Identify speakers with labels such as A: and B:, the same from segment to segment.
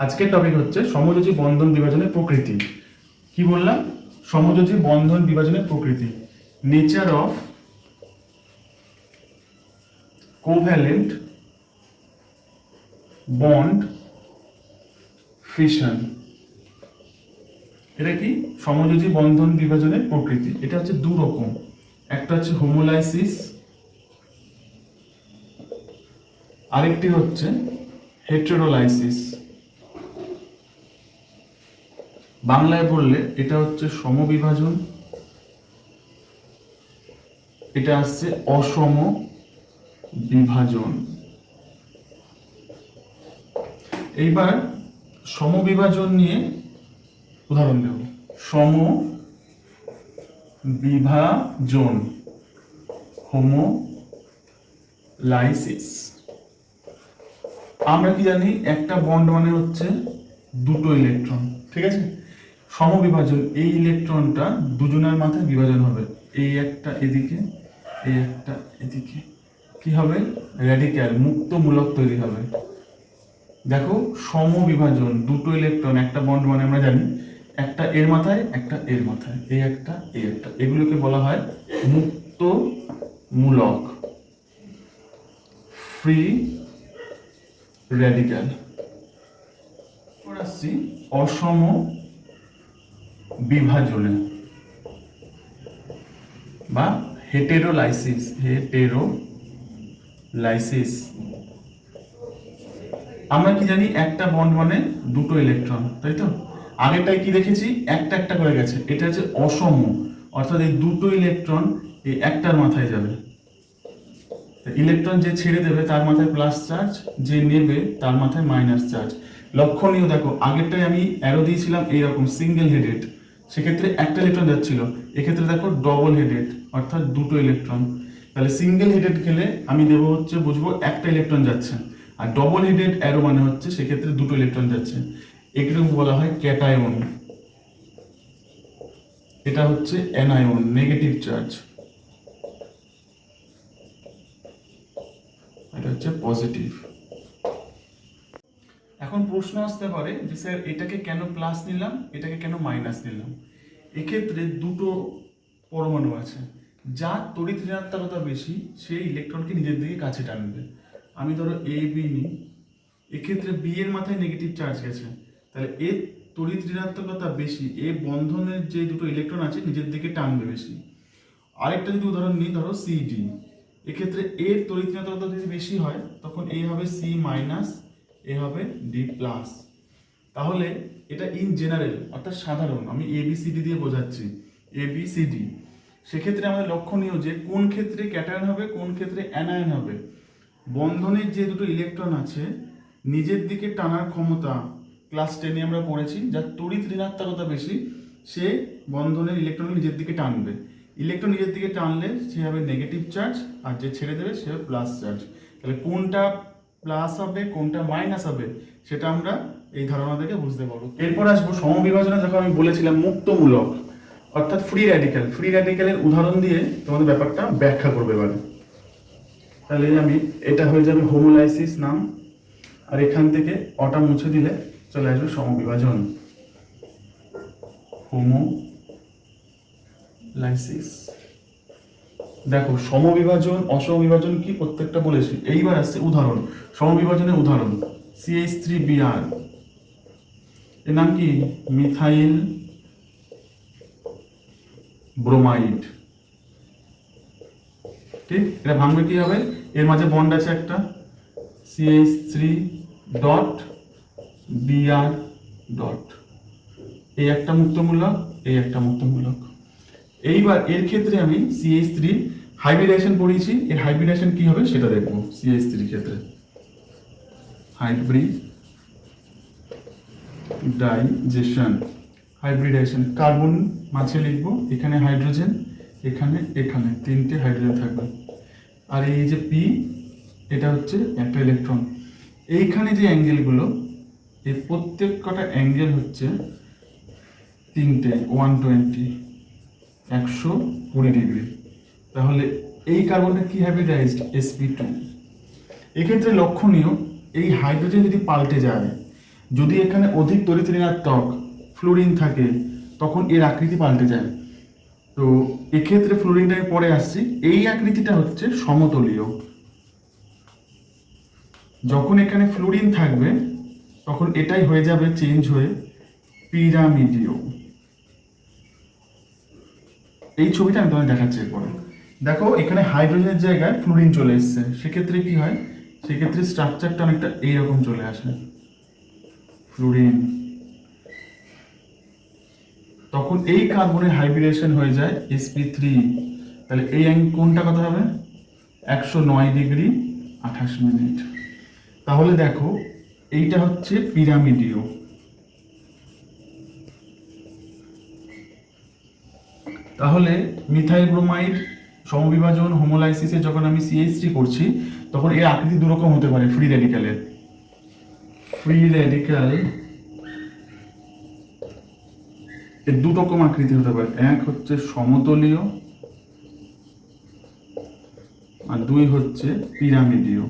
A: আজকের টপিক হচ্ছে সমযোজী বন্ধন বিভাজনের প্রকৃতি। কি বললাম? সমযোজী বন্ধন বিভাজনের প্রকৃতি, nature of covalent bond fission. এটা কি? সমযোজী বন্ধন বিভাজনের প্রকৃতি। এটা হচ্ছে দু রকম, একটা হচ্ছে হোমোলাইসিস, আরেকটি হচ্ছে হেটেরোলাইসিস। বাংলায় বললে এটা হচ্ছে সমবিভাজন, এটা আসছে অসম বিভাজন। এইবার সমবিভাজন নিয়ে উদাহরণ দেব। সমবিভাজন, হোমোলাইসিস। আমরা কি জানি? একটা বন্ড মানে হচ্ছে দুটো ইলেকট্রন, ঠিক আছে? সমবিভাজন, এই ইলেকট্রনটা দুজনের মাথায় বিভাজন হবে, এই একটা এদিকে, এই একটা এদিকে। কি হবে? র্যাডিক্যাল, মুক্ত মূলক তৈরি হবে। দেখো, সমবিভাজন, দুটো ইলেকট্রন একটা বন্ড মানে আমরা জানি একটা এর মাথায় একটা এর মাথায়, এই একটা এই একটা, এগুলোকে বলা হয় মুক্ত মূলক, ফ্রি র্যাডিক্যাল। আসছি অসম বিভাজনে বা হেটেরোলাইসিস। হেটেরোলাইসিস আমরা কি জানি? একটা বন্ড মানে দুটো ইলেকট্রন, তাই তো? আগেরটাই কি দেখেছি? একটা একটা করে গেছে। এটা হচ্ছে অসম, অর্থাৎ এই দুটো ইলেকট্রন এই একটার মাথায় যাবে। ইলেকট্রন যে ছেড়ে দেবে তার মাথায় প্লাস চার্জ, যে নেবে তার মাথায় মাইনাস চার্জ। লক্ষণীয় দেখো, আগেরটাই আমি অ্যারো দিয়েছিলাম এইরকম সিঙ্গেল হেডেড, সেক্ষেত্রে একটা ইলেকট্রন যাচ্ছিল। এক্ষেত্রে দেখো ডবল হেডেড, অর্থাৎ দুটো ইলেকট্রন। তাহলে সিঙ্গেল হেডেড গেলে আমি দেবো হচ্ছে, বুঝবো একটা ইলেকট্রন যাচ্ছে, আর ডবল হেডেড অ্যারো মানে হচ্ছে সেক্ষেত্রে দুটো ইলেকট্রন যাচ্ছে। এগুলো বলা হয় ক্যাটায়ন, এটা হচ্ছে অ্যানায়ন, নেগেটিভ চার্জ, এটা হচ্ছে পজিটিভ। এখন প্রশ্ন আসতে পারে যে স্যার এটাকে কেন প্লাস নিলাম, এটাকে কেন মাইনাস নিলাম? এক্ষেত্রে দুটো পরমাণু আছে, যার তড়িৎ ঋণাত্মকতা বেশি সেই ইলেকট্রনকে নিজের দিকে কাছে টানবে। আমি ধরো এ বি নিই, এক্ষেত্রে বি এর মাথায় নেগেটিভ চার্জ গেছে, তাহলে এর তড়িৎ ঋণাত্মকতা বেশি, এ বন্ধনের যে দুটো ইলেকট্রন আছে নিজের দিকে টানবে বেশি। আরেকটা যদি উদাহরণ নিই, ধরো সি ডি, এক্ষেত্রে এর তড়িৎ ঋণাত্মকতা যদি বেশি হয় তখন এ হবে সি মাইনাস, এ হবে ডি প্লাস। তাহলে এটা ইন জেনারেল, অর্থাৎ সাধারণ, আমি এ বি সি ডি দিয়ে বোঝাচ্ছি, এ বি সি ডি। সেক্ষেত্রে আমাদের লক্ষণীয় যে কোন ক্ষেত্রে ক্যাটায়ন হবে, কোন ক্ষেত্রে অ্যানায়ন হবে। বন্ধনের যে দুটো ইলেকট্রন আছে নিজের দিকে টানার ক্ষমতা ক্লাস 10-এ আমরা পড়েছি, যার তড়িৎ ঋণাত্মকতা বেশি সে বন্ধনের ইলেকট্রন নিজের দিকে টানবে। ইলেকট্রন নিজের দিকে টানলে সে হবে নেগেটিভ চার্জ, আর যে ছেড়ে দেবে সে হবে প্লাস চার্জ। তাহলে কোনটা প্লাস হবে কোনটা মাইনাস হবে সেটা আমরা এই ধারণা থেকে বুঝতে পারবো। এরপর আসবো সমবিভাজনে, যখন আমি বলেছিলাম মুক্তমূলক অর্থাৎ ফ্রি র্যাডিক্যাল। ফ্রি র্যাডিক্যালের উদাহরণ দিয়ে তোমাদের ব্যাপারটা ব্যাখ্যা করবে এবারে। তাহলে আমি, এটা হয়ে যাবে হোমোলাইসিস নাম, আর এখান থেকে অটা মুছে দিলে চলে আসবে সমবিভাজন, হোমোলাইসিস। দেখো, সমবিভাজন অসমবিভাজন কি প্রত্যেকটা বলেছি। এইবার আসছে উদাহরণ, সমবিভাজনের উদাহরণ। CH3Br, এর নাম কি? Methyl bromide. ঠিক, এটা ভাঙবে কি হবে? এর মাঝে বন্ড আছে একটা, CH3.Br ডট, এই একটা মুক্তমূলক, এই একটা মুক্তমূলক। এইবার এর ক্ষেত্রে আমি CH3 হাইব্রিডেশন পড়িয়েছি, এর হাইব্রিডেশন কি হবে সেটা দেখবো। CH3 ক্ষেত্রে হাইব্রিডাইজেশন, হাইব্রিডেশন, কার্বন মাঝে লিখবো, এখানে হাইড্রোজেন, এখানে এখানে তিনটে হাইড্রোজেন থাকবে, আর এই যে পি, এটা হচ্ছে একটা ইলেকট্রন। এইখানে যে অ্যাঙ্গেলগুলো, এই প্রত্যেক কটা অ্যাঙ্গেল হচ্ছে তিনটে 120, 120 ডিগ্রি। তাহলে এই কার্বনটা কি হাইব্রিডাইজড? sp2। এক্ষেত্রে লক্ষণীয়, এই হাইড্রোজেন যদি পাল্টে যায়, যদি এখানে অধিক তড়িৎ ঋণাত্মক ফ্লুরিন থাকে তখন এর আকৃতি পাল্টে যায়। তো এক্ষেত্রে ফ্লুরিনটা পরে আসছি, এই আকৃতিটা হচ্ছে সমতলীয়। যখন এখানে ফ্লুরিন থাকবে তখন এটাই হয়ে যাবে চেঞ্জ হয়ে পিরামিডীয়। এই ছবিটা আমি তোমায় দেখাচ্ছি এরপরে। দেখো এখানে হাইড্রোজেনের জায়গায় ফ্লুরিন চলে এসছে, সেক্ষেত্রে কি হয়, সেক্ষেত্রে স্ট্রাকচারটা অনেকটা এইরকম চলে আসে ফ্লুরিন। তখন এই কার্বনের হাইব্রিডেশন হয়ে যায় sp3। তাহলে এই কোণটা কত হবে 109 ডিগ্রি 28 মিনিট। তাহলে দেখো এইটা হচ্ছে পিরামিডীয়। তাহলে মিথাইল ব্রোমাইড সমবিভাজন হোমোলাইসিসে যখন আমি CH3 করছি তখন এর আকৃতি দুরকম হতে পারে। ফ্রি রেডিক্যালের এর দু রকম আকৃতি হতে পারে, এক হচ্ছে সমতলীয় আর দুই হচ্ছে পিরামিডীয়।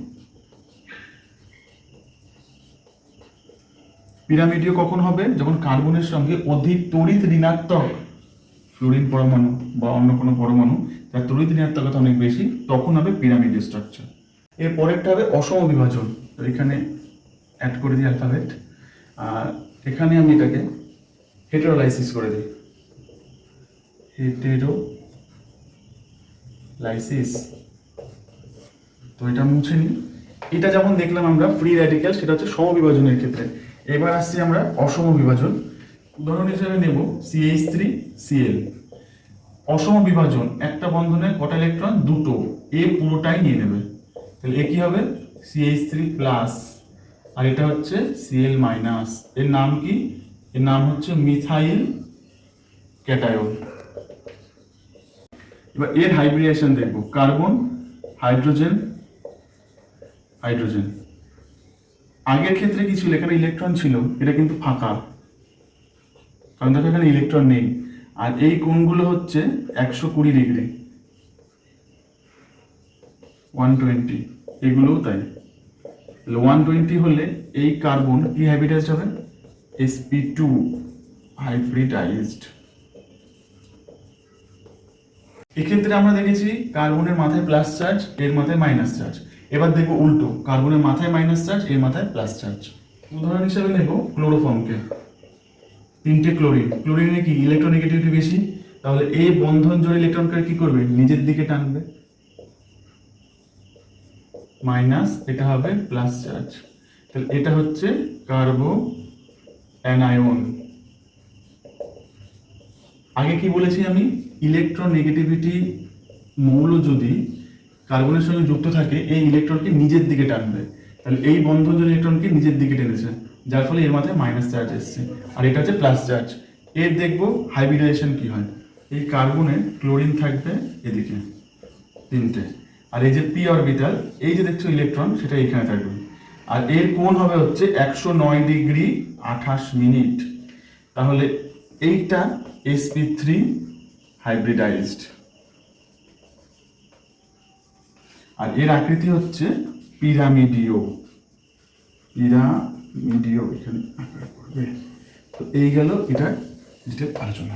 A: পিরামিডীয় কখন হবে, যখন কার্বনের সঙ্গে অধিক তড়িৎ ঋণাত্মক ফ্লুরিন পরমাণু বা অন্য কোনো পরমাণু যার তড়িৎ ঋণাত্মকতা অনেক বেশি, তখন হবে পিরামিডীয় স্ট্রাকচার। এর পরেরটা হবে অসম বিভাজন। তো এখানে অ্যাড করে দিই অ্যালফাবেট, আর এখানে আমি এটাকে হেটেরোলাইসিস করে দিই, হেটেরোলাইসিস। তো এটা মুছে নিই। এটা যেমন দেখলাম আমরা ফ্রি র্যাডিক্যাল, সেটা হচ্ছে সমবিভাজনের ক্ষেত্রে। এবার আসছি আমরা অসম বিভাজন। উদাহরণ হিসেবে নেব CH3Cl। অসম বিভাজন, একটা বন্ধনে কটা ইলেকট্রন, দুটো, এ পুরোটাই নিয়ে নেবে। তাহলে এ কি হবে CH3+, আর এটা হচ্ছে Cl-। এর নাম কি, এর নাম হচ্ছে মিথাইল ক্যাটায়ন। এবার এর হাইব্রিডেশন দেখব, কার্বন হাইড্রোজেন হাইড্রোজেন। আগের ক্ষেত্রে কি ছিল, এখানে ইলেকট্রন ছিল, এটা কিন্তু ফাঁকা, কারণ দেখো এখানে ইলেকট্রন নেই। আর এই কোণগুলো হচ্ছে 120 ডিগ্রি, 120, এগুলোও তাই। 120 হলে এই কার্বন কি হাইব্রিডাইজড হবে, sp2 হাইব্রিডাইজড। এক্ষেত্রে আমরা দেখেছি কার্বনের মাথায় প্লাস চার্জ, এর মাথায় মাইনাস চার্জ। এবার দেখবো উল্টো, কার্বনের মাথায় মাইনাস চার্জ, এর মাথায় প্লাস চার্জ। উদাহরণ হিসেবে নেব ক্লোরোফর্মকে, 3টে ক্লোরিন। ক্লোরিনে কি ইলেকট্রোনেগেটিভিটি বেশি, তাহলে এই বন্ধন জোড়ে ইলেকট্রনকে কি করবে, নিজের দিকে টানবে, মাইনাস, এটা হবে প্লাস চার্জ। তাহলে এটা হচ্ছে কার্বো অ্যানায়ন। আগে কি বলেছি আমি, ইলেকট্রন নেগেটিভিটি মৌল যদি কার্বনের সঙ্গে যুক্ত থাকে এই ইলেকট্রনকে নিজের দিকে টানবে। তাহলে এই বন্ধন জোড় ইলেকট্রনকে নিজের দিকে টেনেছে, যার ফলে এর মাথায় মাইনাস চার্জ এসছে, আর এটা হচ্ছে প্লাস চার্জ। এর দেখবো হাইব্রিডাইজেশন কি হয়। এই কার্বনে ক্লোরিন থাকবে এদিকে 3টে, আর এই যে পি অরবিটাল, এই যে দেখছো ইলেকট্রন, সেটা এখানে থাকবে। আর এর কোণ হবে হচ্ছে 109 ডিগ্রি 28 মিনিট। তাহলে এইটা sp3 হাইব্রিডাইজড, আর এর আকৃতি হচ্ছে পিরামিডীয়। এখানে আকার করবে। তো এই গেল এটা ডিটেল আলোচনা।